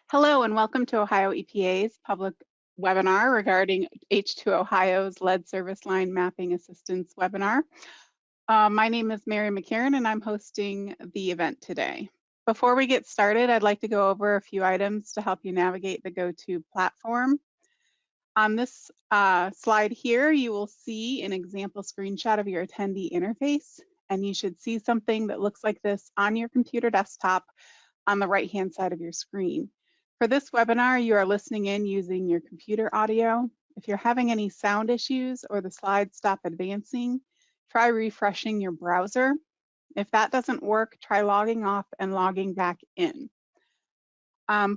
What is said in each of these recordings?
Hello and welcome to Ohio EPA's public webinar regarding H2Ohio's lead service line mapping assistance webinar. My name is Mary McCarran and I'm hosting the event today. Before we get started, I'd like to go over a few items to help you navigate the GoTo platform. On this slide here, you will see an example screenshot of your attendee interface, and you should see something that looks like this on your computer desktop on the right-hand side of your screen. For this webinar, you are listening in using your computer audio. If you're having any sound issues or the slides stop advancing, try refreshing your browser. If that doesn't work, try logging off and logging back in.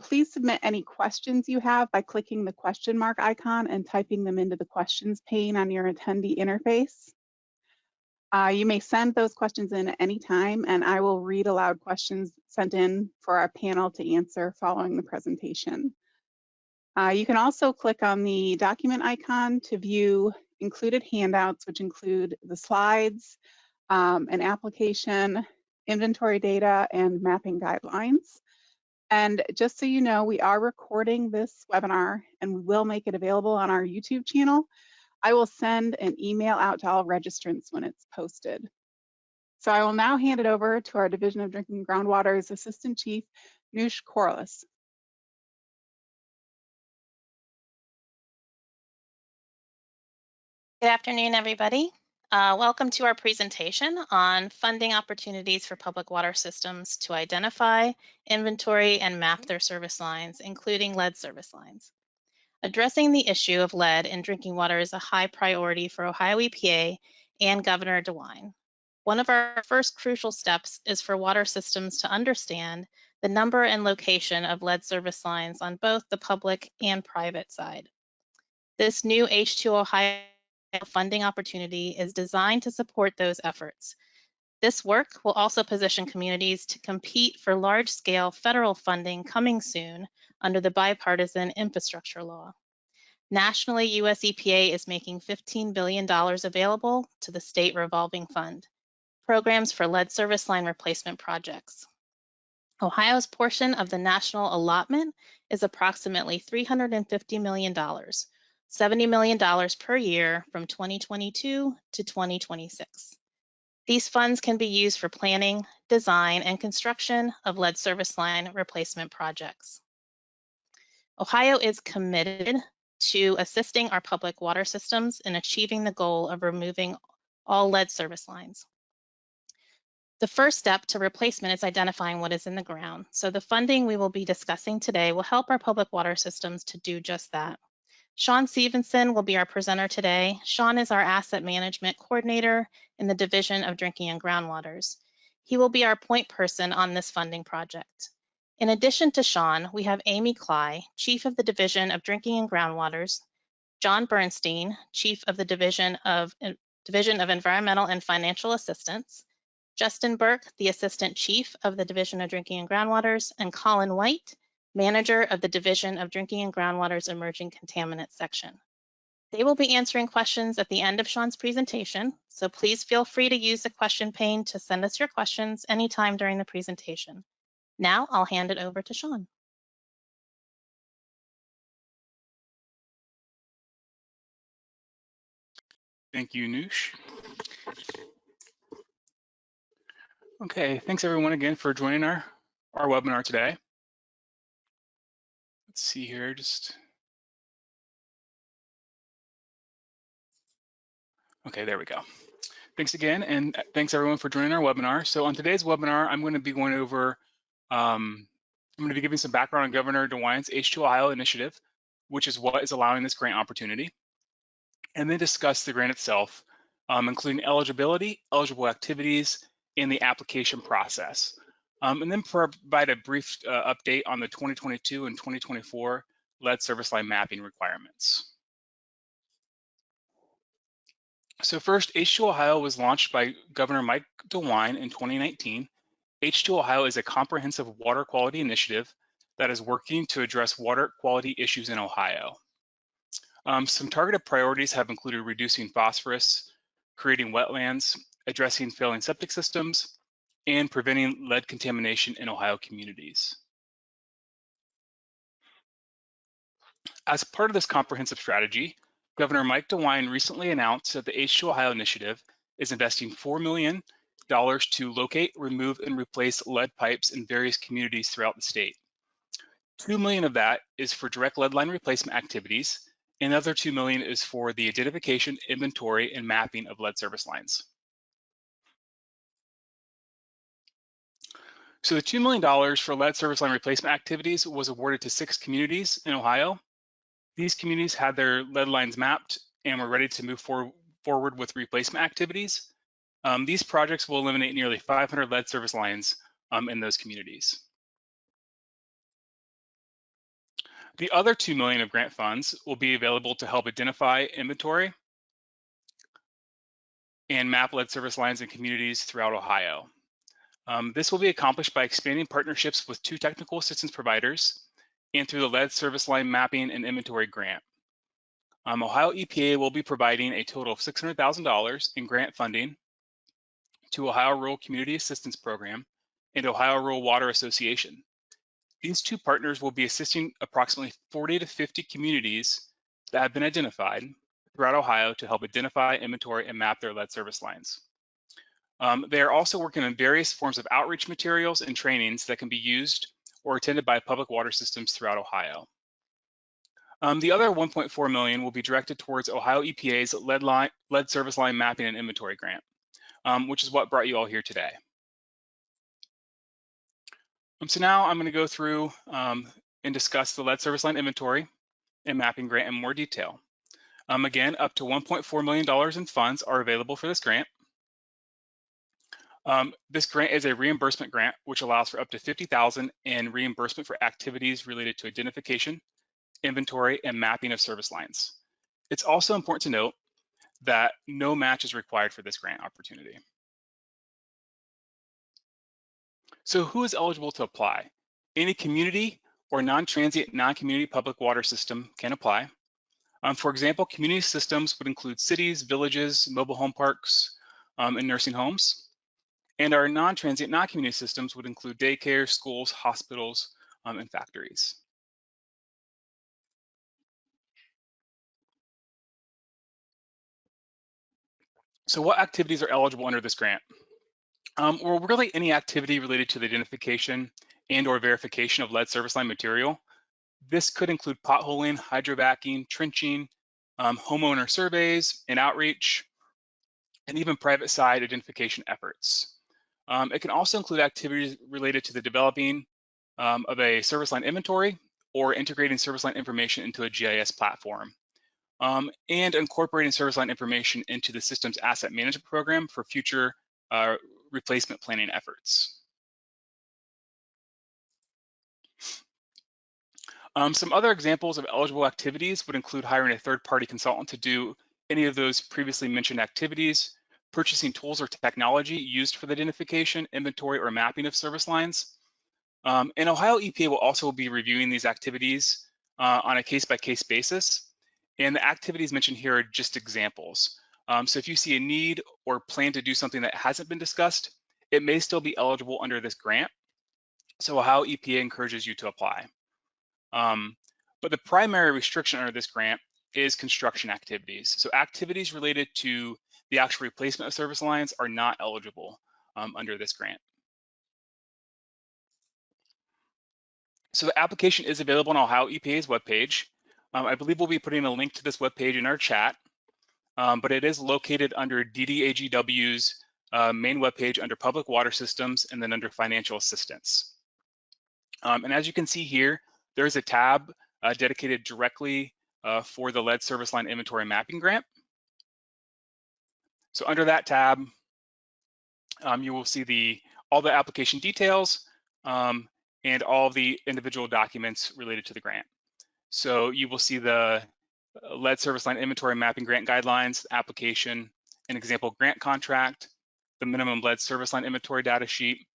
Please submit any questions you have by clicking the question mark icon and typing them into the questions pane on your attendee interface. You may send those questions in at any time, and I will read aloud questions sent in for our panel to answer following the presentation. You can also click on the document icon to view included handouts, which include the slides, an application, inventory data, and mapping guidelines. And just so you know, we are recording this webinar and we will make it available on our YouTube channel. I will send an email out to all registrants when it's posted. So I will now hand it over to our Division of Drinking and Groundwater's Assistant Chief, Noosh Corliss. Good afternoon, everybody. Welcome to our presentation on funding opportunities for public water systems to identify, inventory, and map their service lines, including lead service lines. Addressing the issue of lead in drinking water is a high priority for Ohio EPA and Governor DeWine. One of our first crucial steps is for water systems to understand the number and location of lead service lines on both the public and private side. This new H2Ohio funding opportunity is designed to support those efforts. This work will also position communities to compete for large-scale federal funding coming soon under the bipartisan infrastructure law. Nationally, US EPA is making $15 billion available to the state revolving fund, programs for lead service line replacement projects. Ohio's portion of the national allotment is approximately $350 million. $70 million per year from 2022 to 2026. These funds can be used for planning, design, and construction of lead service line replacement projects. Ohio is committed to assisting our public water systems in achieving the goal of removing all lead service lines. The first step to replacement is identifying what is in the ground. So the funding we will be discussing today will help our public water systems to do just that. Sean Stevenson will be our presenter today. Sean is our Asset Management Coordinator in the Division of Drinking and Groundwaters. He will be our point person on this funding project. In addition to Sean, we have Amy Cly, Chief of the Division of Drinking and Groundwaters, John Bernstein, Chief of the Division of Environmental and Financial Assistance, Justin Burke, the Assistant Chief of the Division of Drinking and Groundwaters, and Colin White, Manager of the Division of Drinking and Groundwater's Emerging Contaminants section. They will be answering questions at the end of Sean's presentation, so please feel free to use the question pane to send us your questions anytime during the presentation. Now I'll hand it over to Sean. Thank you, Noosh. Okay, thanks everyone again for joining our webinar today. Let's see here, okay, there we go. Thanks again, and thanks everyone for joining our webinar. So on today's webinar, I'm going to be going over, I'm going to be giving some background on Governor DeWine's H2Ohio initiative, which is what is allowing this grant opportunity, and then discuss the grant itself, including eligibility, eligible activities, and the application process. And then provide a brief update on the 2022 and 2024 lead service line mapping requirements. So first, H2Ohio was launched by Governor Mike DeWine in 2019. H2Ohio is a comprehensive water quality initiative that is working to address water quality issues in Ohio. Some targeted priorities have included reducing phosphorus, creating wetlands, addressing failing septic systems, and preventing lead contamination in Ohio communities. As part of this comprehensive strategy, Governor Mike DeWine recently announced that the H2Ohio initiative is investing $4 million to locate, remove, and replace lead pipes in various communities throughout the state. $2 million of that is for direct lead line replacement activities. Another $2 million is for the identification, inventory, and mapping of lead service lines. So the $2 million for lead service line replacement activities was awarded to 6 communities in Ohio. These communities had their lead lines mapped and were ready to move forward with replacement activities. These projects will eliminate nearly 500 lead service lines in those communities. The other $2 million of grant funds will be available to help identify, inventory, and map lead service lines in communities throughout Ohio. This will be accomplished by expanding partnerships with 2 technical assistance providers and through the lead service line mapping and inventory grant. Ohio EPA will be providing a total of $600,000 in grant funding to Ohio Rural Community Assistance Program and Ohio Rural Water Association. These 2 partners will be assisting approximately 40 to 50 communities that have been identified throughout Ohio to help identify, inventory, and map their lead service lines. They are also working on various forms of outreach materials and trainings that can be used or attended by public water systems throughout Ohio. The other $1.4 million will be directed towards Ohio EPA's lead service line mapping and inventory grant, which is what brought you all here today. So now I'm going to go through and discuss the lead service line inventory and mapping grant in more detail. Again, up to $1.4 million in funds are available for this grant. This grant is a reimbursement grant, which allows for up to $50,000 in reimbursement for activities related to identification, inventory, and mapping of service lines. It's also important to note that no match is required for this grant opportunity. So who is eligible to apply? Any community or non-transient, non-community public water system can apply. For example, community systems would include cities, villages, mobile home parks, and nursing homes. And our non-transient, non-community systems would include daycare, schools, hospitals, and factories. So what activities are eligible under this grant? Well, really any activity related to the identification and or verification of lead service line material. This could include potholing, hydrovacking, trenching, homeowner surveys and outreach, and even private side identification efforts. It can also include activities related to the developing of a service line inventory or integrating service line information into a GIS platform, and incorporating service line information into the system's asset management program for future replacement planning efforts. Some other examples of eligible activities would include hiring a third-party consultant to do any of those previously mentioned activities, purchasing tools or technology used for the identification, inventory, or mapping of service lines. And Ohio EPA will also be reviewing these activities on a case-by-case basis. And the activities mentioned here are just examples. So if you see a need or plan to do something that hasn't been discussed, it may still be eligible under this grant. So Ohio EPA encourages you to apply. But the primary restriction under this grant is construction activities. So activities related to the actual replacement of service lines are not eligible under this grant. So the application is available on Ohio EPA's webpage. I believe we'll be putting a link to this webpage in our chat, but it is located under DDAGW's main webpage under Public Water Systems and then under Financial Assistance. And as you can see here, there's a tab dedicated directly for the lead service line inventory mapping grant. So under that tab, you will see all the application details and all of the individual documents related to the grant. So you will see the lead service line inventory mapping grant guidelines, application, an example grant contract, the minimum lead service line inventory data sheet,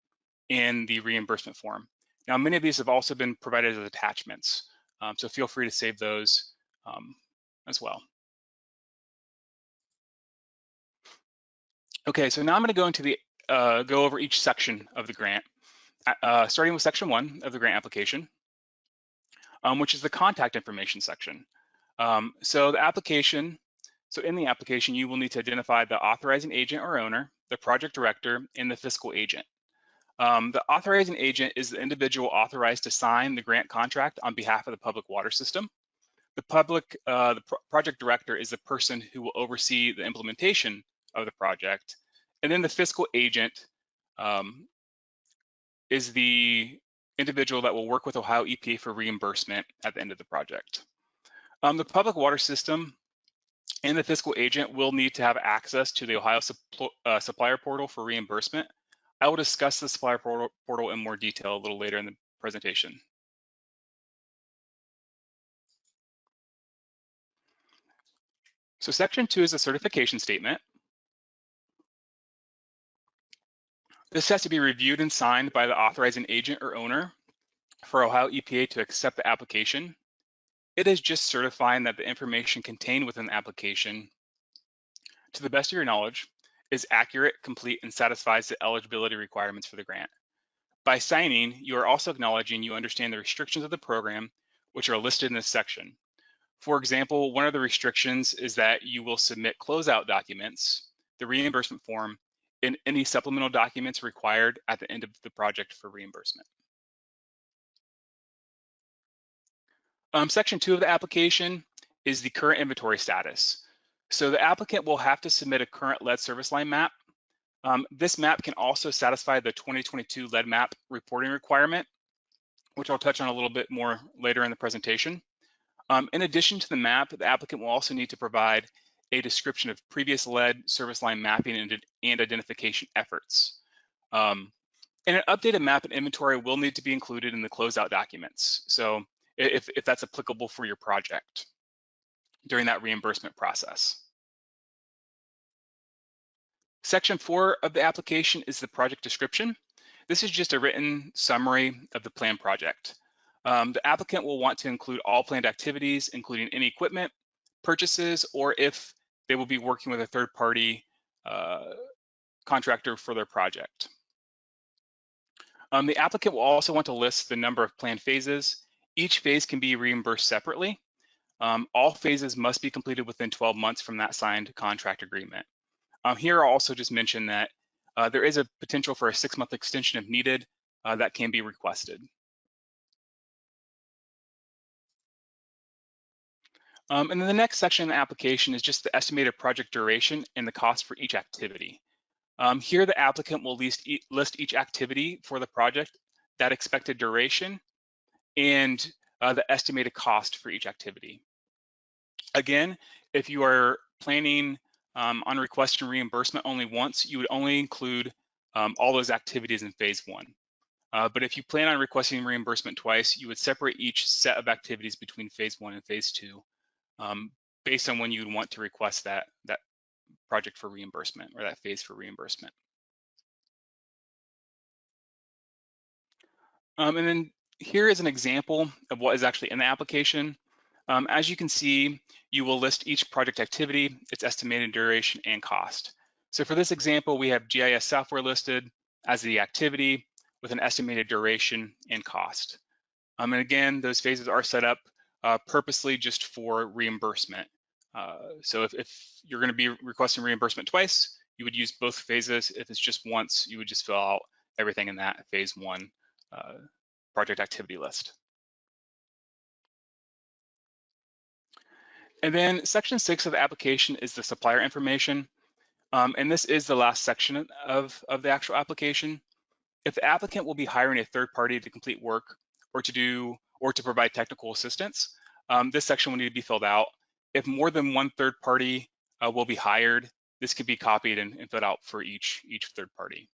and the reimbursement form. Now, many of these have also been provided as attachments, so feel free to save those as well. Okay, so now I'm going to go into go over each section of the grant, starting with section 1 of the grant application. which is the contact information section. So in the application, you will need to identify the authorizing agent or owner, the project director, and the fiscal agent. The authorizing agent is the individual authorized to sign the grant contract on behalf of the public water system. The project director is the person who will oversee the implementation of the project. And then the fiscal agent is the individual that will work with Ohio EPA for reimbursement at the end of the project. The public water system and the fiscal agent will need to have access to the Ohio Supplier Portal for reimbursement. I will discuss the Supplier Portal in more detail a little later in the presentation. So section 2 is a certification statement. This has to be reviewed and signed by the authorizing agent or owner for Ohio EPA to accept the application. It is just certifying that the information contained within the application, to the best of your knowledge, is accurate, complete, and satisfies the eligibility requirements for the grant. By signing, you are also acknowledging you understand the restrictions of the program, which are listed in this section. For example, one of the restrictions is that you will submit closeout documents, the reimbursement form, and any supplemental documents required at the end of the project for reimbursement. Section 2 of the application is the current inventory status. So the applicant will have to submit a current lead service line map. This map can also satisfy the 2022 lead map reporting requirement, which I'll touch on a little bit more later in the presentation. In addition to the map, the applicant will also need to provide a description of previous lead service line mapping and identification efforts. And an updated map and inventory will need to be included in the closeout documents. So if that's applicable for your project during that reimbursement process. Section 4 of the application is the project description. This is just a written summary of the planned project. The applicant will want to include all planned activities, including any equipment, purchases, or if they will be working with a third-party contractor for their project. The applicant will also want to list the number of planned phases. Each phase can be reimbursed separately. All phases must be completed within 12 months from that signed contract agreement. Here I'll also just mention that there is a potential for a 6-month extension if needed that can be requested. And then the next section of the application is just the estimated project duration and the cost for each activity. Here the applicant will list each activity for the project, that expected duration, and the estimated cost for each activity. Again, if you are planning on requesting reimbursement only once, you would only include all those activities in phase 1. But if you plan on requesting reimbursement twice, you would separate each set of activities between phase 1 and phase 2 based on when you would want to request that project for reimbursement or that phase for reimbursement. And then here is an example of what is actually in the application. As you can see, you will list each project activity, its estimated duration and cost. So for this example, we have GIS software listed as the activity with an estimated duration and cost. And again, those phases are set up purposely just for reimbursement. So if you're going to be requesting reimbursement twice, you would use both phases. If it's just once, you would just fill out everything in that phase 1 project activity list. And then section 6 of the application is the supplier information. And this is the last section of the actual application. If the applicant will be hiring a third party to complete work or to provide technical assistance, this section will need to be filled out. If more than one third party will be hired, this could be copied and filled out for each third party.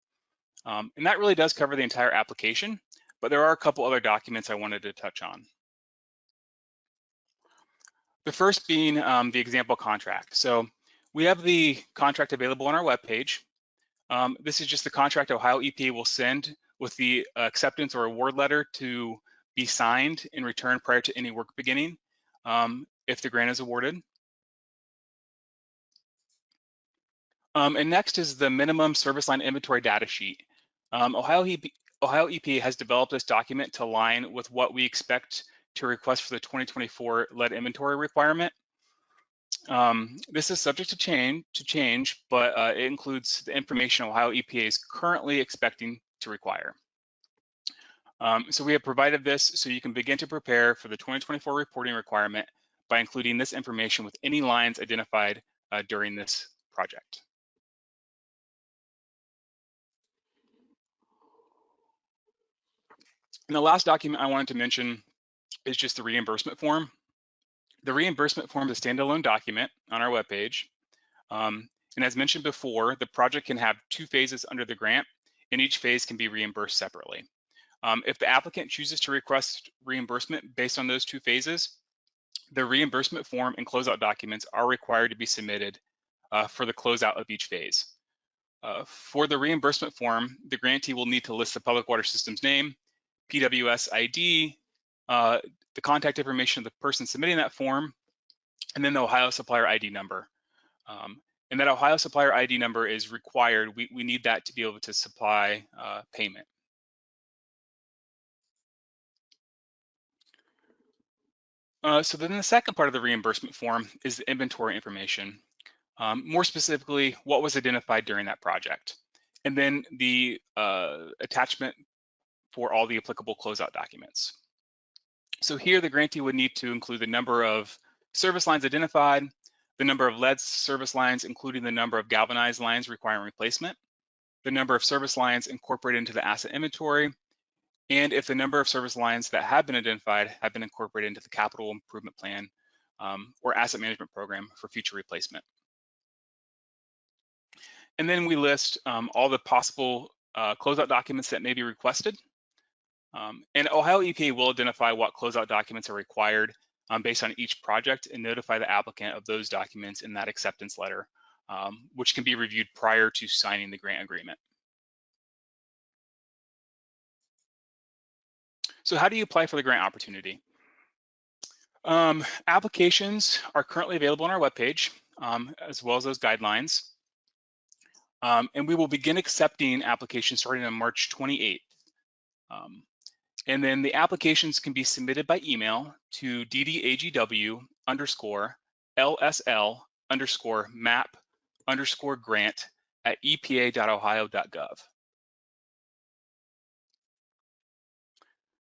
And that really does cover the entire application, but there are a couple other documents I wanted to touch on. The first being the example contract. So we have the contract available on our webpage. This is just the contract Ohio EPA will send with the acceptance or award letter to be signed in return prior to any work beginning if the grant is awarded. And next is the minimum service line inventory data sheet. Ohio EPA has developed this document to align with what we expect to request for the 2024 lead inventory requirement. This is subject to change, but it includes the information Ohio EPA is currently expecting to require. So we have provided this so you can begin to prepare for the 2024 reporting requirement by including this information with any lines identified during this project. And the last document I wanted to mention is just the reimbursement form. The reimbursement form is a standalone document on our webpage. And as mentioned before, the project can have 2 phases under the grant, and each phase can be reimbursed separately. If the applicant chooses to request reimbursement based on those 2 phases, the reimbursement form and closeout documents are required to be submitted for the closeout of each phase. For the reimbursement form, the grantee will need to list the public water system's name, PWS ID, the contact information of the person submitting that form, and then the Ohio Supplier ID number. And that Ohio Supplier ID number is required. We need that to be able to supply payment. So then the second part of the reimbursement form is the inventory information. More specifically, what was identified during that project. And then the attachment for all the applicable closeout documents. So here the grantee would need to include the number of service lines identified, the number of lead service lines, including the number of galvanized lines requiring replacement, the number of service lines incorporated into the asset inventory, and if the number of service lines that have been identified have been incorporated into the capital improvement plan or asset management program for future replacement. And then we list all the possible closeout documents that may be requested. And Ohio EPA will identify what closeout documents are required based on each project and notify the applicant of those documents in that acceptance letter, which can be reviewed prior to signing the grant agreement. So how do you apply for the grant opportunity? Applications are currently available on our webpage, as well as those guidelines. And we will begin accepting applications starting on March 28th. And then the applications can be submitted by email to ddagw_lsl_map_grant@epa.ohio.gov.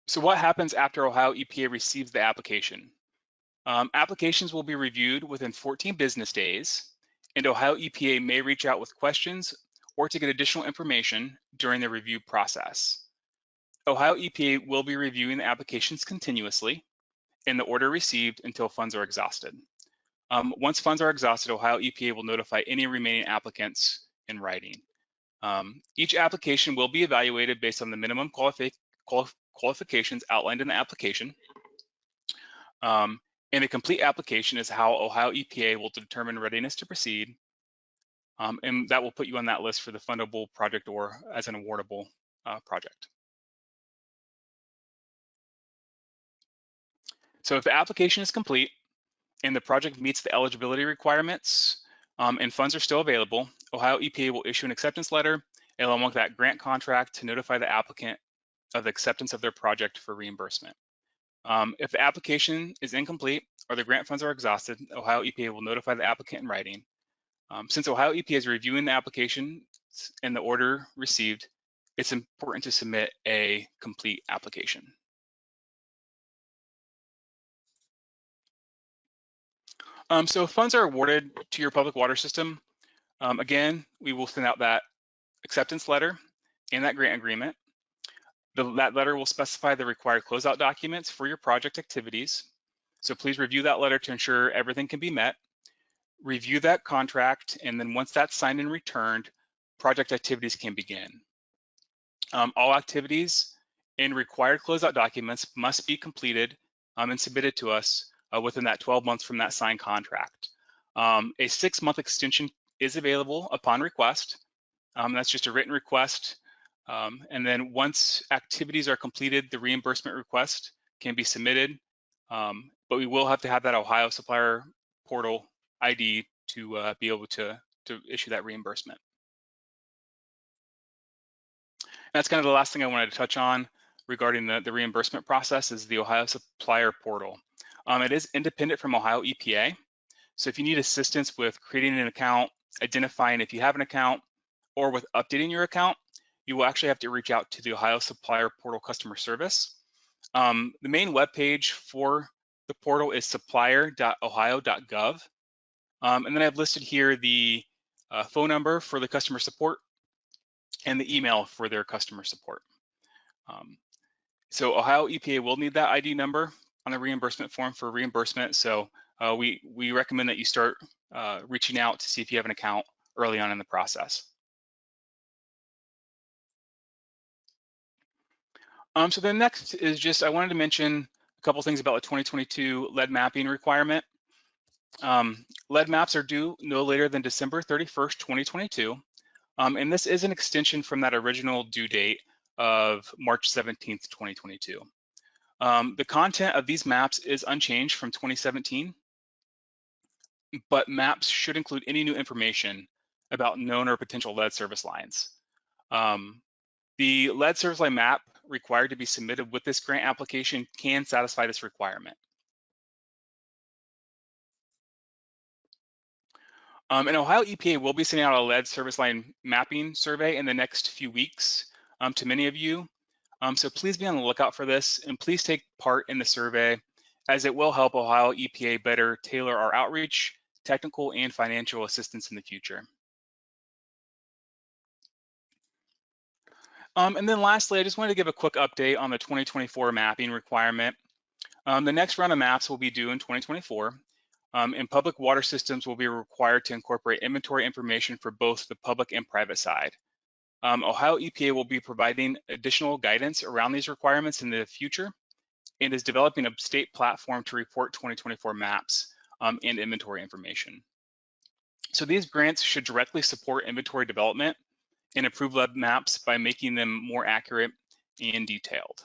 So what happens after Ohio EPA receives the application? Applications will be reviewed within 14 business days, and Ohio EPA may reach out with questions or to get additional information during the review process. Ohio EPA will be reviewing the applications continuously in the order received until funds are exhausted. Once funds are exhausted, Ohio EPA will notify any remaining applicants in writing. Each application will be evaluated based on the minimum qualifications outlined in the application. And a complete application is how Ohio EPA will determine readiness to proceed. And that will put you on that list for the fundable project or as an awardable project. So if the application is complete and the project meets the eligibility requirements and funds are still available, Ohio EPA will issue an acceptance letter along with that grant contract to notify the applicant of the acceptance of their project for reimbursement. If the application is incomplete or the grant funds are exhausted, Ohio EPA will notify the applicant in writing. Since Ohio EPA is reviewing the application and the order received, it's important to submit a complete application. So if funds are awarded to your public water system, again, we will send out that acceptance letter and that grant agreement. That letter will specify the required closeout documents for your project activities. So please review that letter to ensure everything can be met. Review that contract, and then once that's signed and returned, project activities can begin. All activities and required closeout documents must be completed and submitted to us within that 12 months from that signed contract. A 6-month extension is available upon request. That's just a written request. And then once activities are completed, the reimbursement request can be submitted, but we will have to have that Ohio Supplier Portal ID to be able to issue that reimbursement. And that's kind of the last thing I wanted to touch on regarding the reimbursement process is the Ohio Supplier Portal. It is independent from Ohio EPA. So if you need assistance with creating an account, identifying if you have an account, or with updating your account, you will actually have to reach out to the Ohio Supplier Portal customer service. The main webpage for the portal is supplier.ohio.gov. And then I've listed here the phone number for the customer support and the email for their customer support. So Ohio EPA will need that ID number on the reimbursement form for reimbursement. So we recommend that you start reaching out to see if you have an account early on in the process. So then next is just, I wanted to mention a couple things about the 2022 lead mapping requirement. Lead maps are due no later than December 31st, 2022. And this is an extension from that original due date of March 17th, 2022. The content of these maps is unchanged from 2017, but maps should include any new information about known or potential lead service lines. The lead service line map required to be submitted with this grant application can satisfy this requirement. And Ohio EPA will be sending out a lead service line mapping survey in the next few weeks to many of you. So please be on the lookout for this, and please take part in the survey, as it will help Ohio EPA better tailor our outreach, technical, and financial assistance in the future. And then lastly, I just wanted to give a quick update on the 2024 mapping requirement. The next round of maps will be due in 2024, and public water systems will be required to incorporate inventory information for both the public and private side. Ohio EPA will be providing additional guidance around these requirements in the future and is developing a state platform to report 2024 maps and inventory information. So these grants should directly support inventory development and improve lead maps by making them more accurate and detailed.